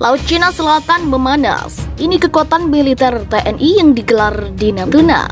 Laut Cina Selatan memanas. Ini kekuatan militer TNI yang digelar di Natuna.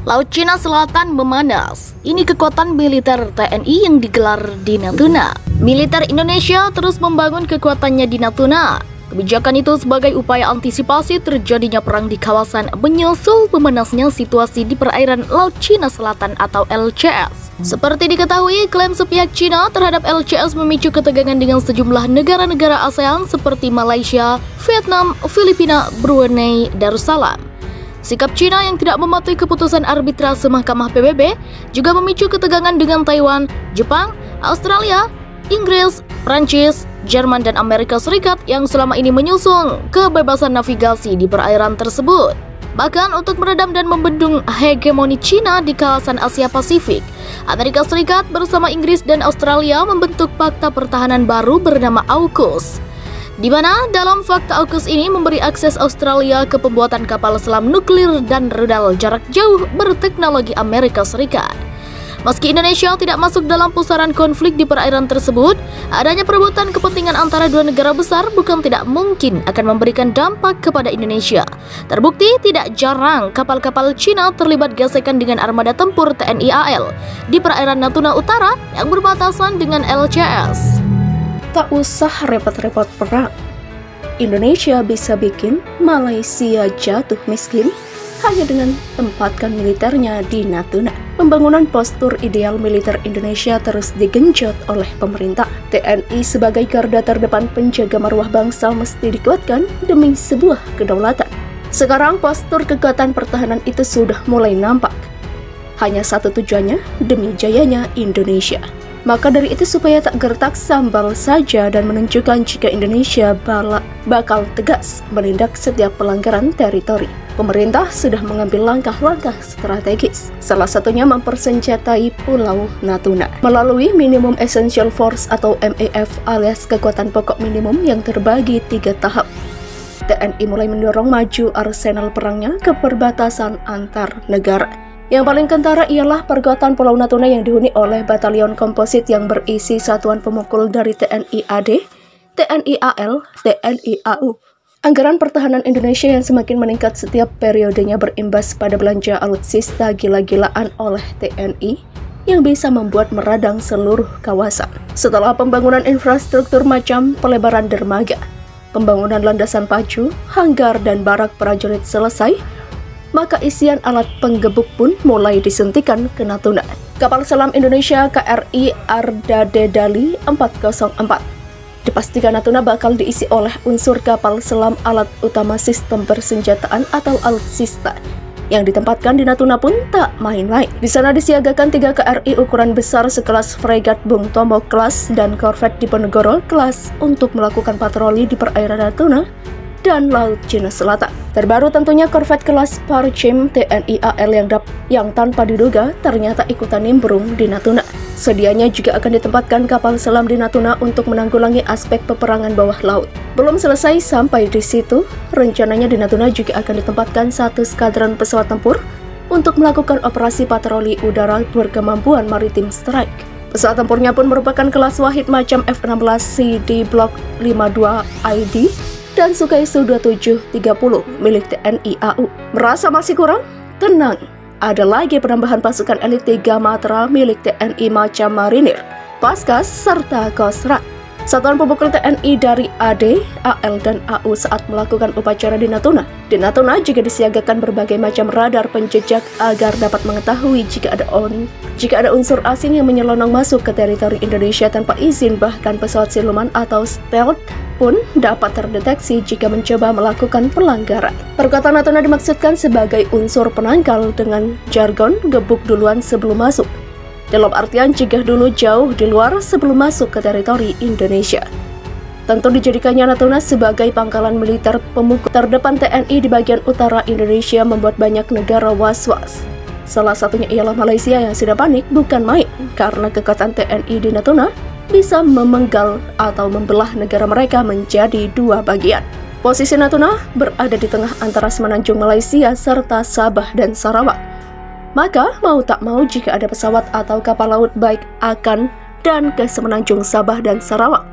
Laut Cina Selatan memanas. Ini kekuatan militer TNI yang digelar di Natuna. Militer Indonesia terus membangun kekuatannya di Natuna. Kebijakan itu sebagai upaya antisipasi terjadinya perang di kawasan menyusul memanasnya situasi di perairan Laut Cina Selatan atau LCS. Seperti diketahui, klaim sepihak Cina terhadap LCS memicu ketegangan dengan sejumlah negara-negara ASEAN seperti Malaysia, Vietnam, Filipina, Brunei Darussalam. Sikap Cina yang tidak mematuhi keputusan arbitrase Mahkamah PBB juga memicu ketegangan dengan Taiwan, Jepang, Australia, Inggris, Prancis, Jerman, dan Amerika Serikat yang selama ini menyusung kebebasan navigasi di perairan tersebut. Bahkan untuk meredam dan membendung hegemoni Cina di kawasan Asia Pasifik, Amerika Serikat bersama Inggris dan Australia membentuk Fakta Pertahanan baru bernama AUKUS, di mana dalam Fakta AUKUS ini memberi akses Australia ke pembuatan kapal selam nuklir dan rudal jarak jauh berteknologi Amerika Serikat. Meski Indonesia tidak masuk dalam pusaran konflik di perairan tersebut, adanya perebutan kepentingan antara dua negara besar bukan tidak mungkin akan memberikan dampak kepada Indonesia. Terbukti tidak jarang kapal-kapal Cina terlibat gesekan dengan armada tempur TNI AL di perairan Natuna Utara yang berbatasan dengan LCS. Tak usah repot-repot perang. Indonesia bisa bikin Malaysia jatuh miskin hanya dengan tempatkan militernya di Natuna. Pembangunan postur ideal militer Indonesia terus digenjot oleh pemerintah. TNI sebagai garda terdepan penjaga marwah bangsa mesti dikuatkan demi sebuah kedaulatan. Sekarang postur kekuatan pertahanan itu sudah mulai nampak. Hanya satu tujuannya, demi jayanya Indonesia. Maka dari itu supaya tak gertak sambal saja dan menunjukkan jika Indonesia bakal tegas menindak setiap pelanggaran teritori. Pemerintah sudah mengambil langkah-langkah strategis. Salah satunya mempersenjatai Pulau Natuna melalui Minimum Essential Force atau MEF alias kekuatan pokok minimum yang terbagi 3 tahap. TNI mulai mendorong maju arsenal perangnya ke perbatasan antar negara. Yang paling kentara ialah perkuatan Pulau Natuna yang dihuni oleh batalion komposit yang berisi satuan pemukul dari TNI AD, TNI AL, TNI AU. Anggaran pertahanan Indonesia yang semakin meningkat setiap periodenya berimbas pada belanja alutsista gila-gilaan oleh TNI yang bisa membuat meradang seluruh kawasan. Setelah pembangunan infrastruktur macam pelebaran dermaga, pembangunan landasan pacu, hanggar, dan barak prajurit selesai, maka isian alat penggebuk pun mulai disuntikan ke Natuna. Kapal selam Indonesia KRI Arda Dedali 404. Dipastikan Natuna bakal diisi oleh unsur kapal selam alat utama sistem persenjataan atau alutsista. Yang ditempatkan di Natuna pun tak main-main. Di sana disiagakan 3 KRI ukuran besar sekelas fregat Bung Tomo kelas dan korvet Diponegoro kelas untuk melakukan patroli di perairan Natuna dan Laut Cina Selatan. Terbaru tentunya korvet kelas Parchim TNI AL yang tanpa diduga ternyata ikutan nimbrung di Natuna. Sedianya juga akan ditempatkan kapal selam di Natuna untuk menanggulangi aspek peperangan bawah laut. Belum selesai sampai di situ, rencananya di Natuna juga akan ditempatkan 1 skadron pesawat tempur untuk melakukan operasi patroli udara berkemampuan maritim strike. Pesawat tempurnya pun merupakan kelas Wahid macam F-16C di Block 52 ID dan Sukhoi Su-2730 milik TNI AU. Merasa masih kurang? Tenang, ada lagi penambahan pasukan elit 3 Matra milik TNI macam Marinir, Paskas, serta Kostrat. Satuan pemukul TNI dari AD, AL, dan AU saat melakukan upacara di Natuna. Di Natuna juga disiagakan berbagai macam radar penjejak agar dapat mengetahui jika ada unsur asing yang menyelonong masuk ke teritori Indonesia tanpa izin, bahkan pesawat siluman atau stealth pun dapat terdeteksi jika mencoba melakukan pelanggaran. Perkuatan Natuna dimaksudkan sebagai unsur penangkal dengan jargon gebuk duluan sebelum masuk. Dalam artian cegah dulu jauh di luar sebelum masuk ke teritori Indonesia. Tentu dijadikannya Natuna sebagai pangkalan militer pemukul terdepan TNI di bagian utara Indonesia membuat banyak negara was-was. Salah satunya ialah Malaysia yang sudah panik bukan main karena kekuatan TNI di Natuna bisa memenggal atau membelah negara mereka menjadi dua bagian. Posisi Natuna berada di tengah antara semenanjung Malaysia serta Sabah dan Sarawak. Maka mau tak mau jika ada pesawat atau kapal laut baik akan dan ke semenanjung Sabah dan Sarawak,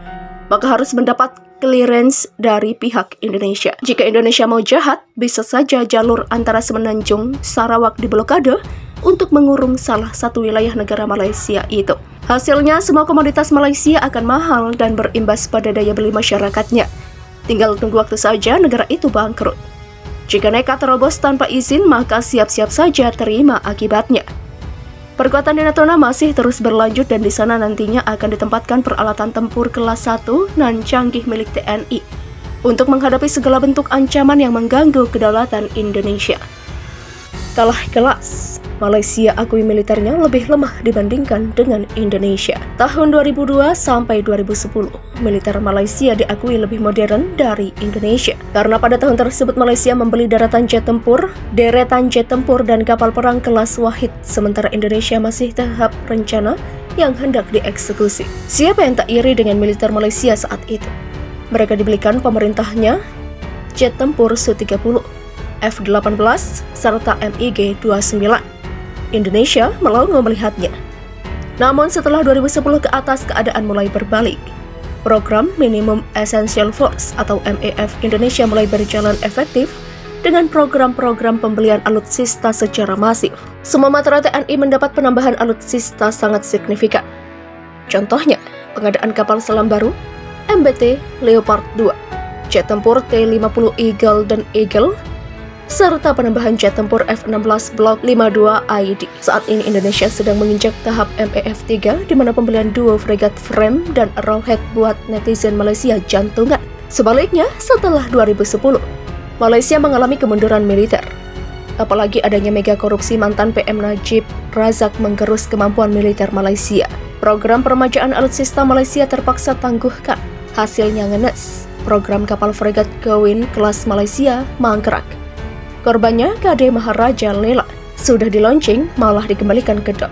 maka harus mendapat clearance dari pihak Indonesia. Jika Indonesia mau jahat, bisa saja jalur antara semenanjung Sarawak diblokade untuk mengurung salah satu wilayah negara Malaysia itu. Hasilnya, semua komoditas Malaysia akan mahal dan berimbas pada daya beli masyarakatnya. Tinggal tunggu waktu saja negara itu bangkrut. Jika nekat terobos tanpa izin, maka siap-siap saja terima akibatnya. Perkuatan di Natuna masih terus berlanjut dan di sana nantinya akan ditempatkan peralatan tempur kelas 1 nan canggih milik TNI untuk menghadapi segala bentuk ancaman yang mengganggu kedaulatan Indonesia. Kalah kelas, Malaysia akui militernya lebih lemah dibandingkan dengan Indonesia. Tahun 2002 sampai 2010, militer Malaysia diakui lebih modern dari Indonesia. Karena pada tahun tersebut Malaysia membeli deretan jet tempur dan kapal perang kelas Wahid, sementara Indonesia masih tahap rencana yang hendak dieksekusi. Siapa yang tak iri dengan militer Malaysia saat itu? Mereka dibelikan pemerintahnya jet tempur Su-30, F-18, serta MiG-29. Indonesia melongo melihatnya. Namun setelah 2010 ke atas keadaan mulai berbalik. Program Minimum Essential Force atau MEF Indonesia mulai berjalan efektif dengan program-program pembelian alutsista secara masif. Semua matra TNI mendapat penambahan alutsista sangat signifikan. Contohnya, pengadaan kapal selam baru, MBT Leopard 2, jet tempur T-50 Eagle dan Eagle, serta penambahan jet tempur F-16 Block 52 ID. Saat ini Indonesia sedang menginjak tahap MEF 3 di mana pembelian duo fregat frame dan arrowhead buat netizen Malaysia jantungan. Sebaliknya, setelah 2010, Malaysia mengalami kemunduran militer. Apalagi adanya mega korupsi mantan PM Najib Razak menggerus kemampuan militer Malaysia. Program permajaan alutsista Malaysia terpaksa tangguhkan. Hasilnya ngenes. Program kapal fregat Gowin kelas Malaysia mangkrak. Korbannya KD Maharaja Lela sudah di-launching malah dikembalikan ke dok,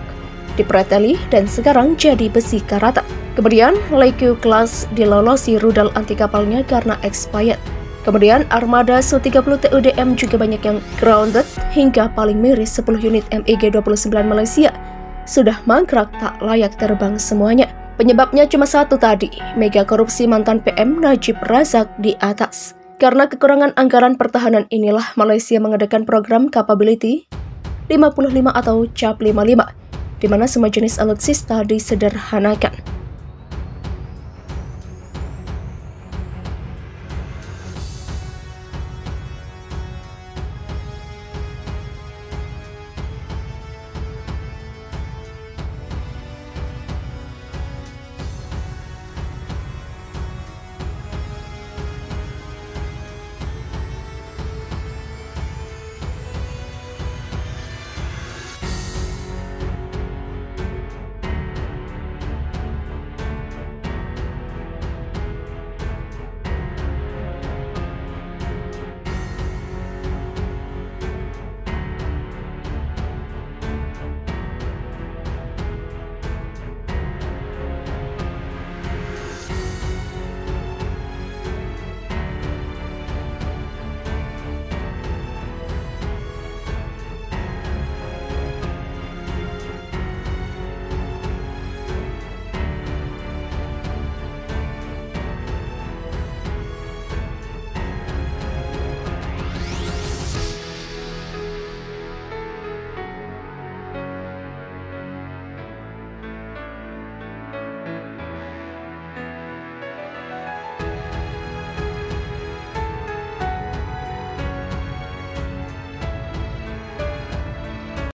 dipreteli dan sekarang jadi besi karata. Kemudian Laiku kelas dilolosi rudal anti kapalnya karena expired. Kemudian armada Su-30 TUDM juga banyak yang grounded hingga paling miris 10 unit MiG-29 Malaysia sudah mangkrak tak layak terbang semuanya. Penyebabnya cuma satu tadi, mega korupsi mantan PM Najib Razak di atas. Karena kekurangan anggaran pertahanan inilah Malaysia mengadakan program Capability 55 atau CAP 55, di mana semua jenis alutsista disederhanakan.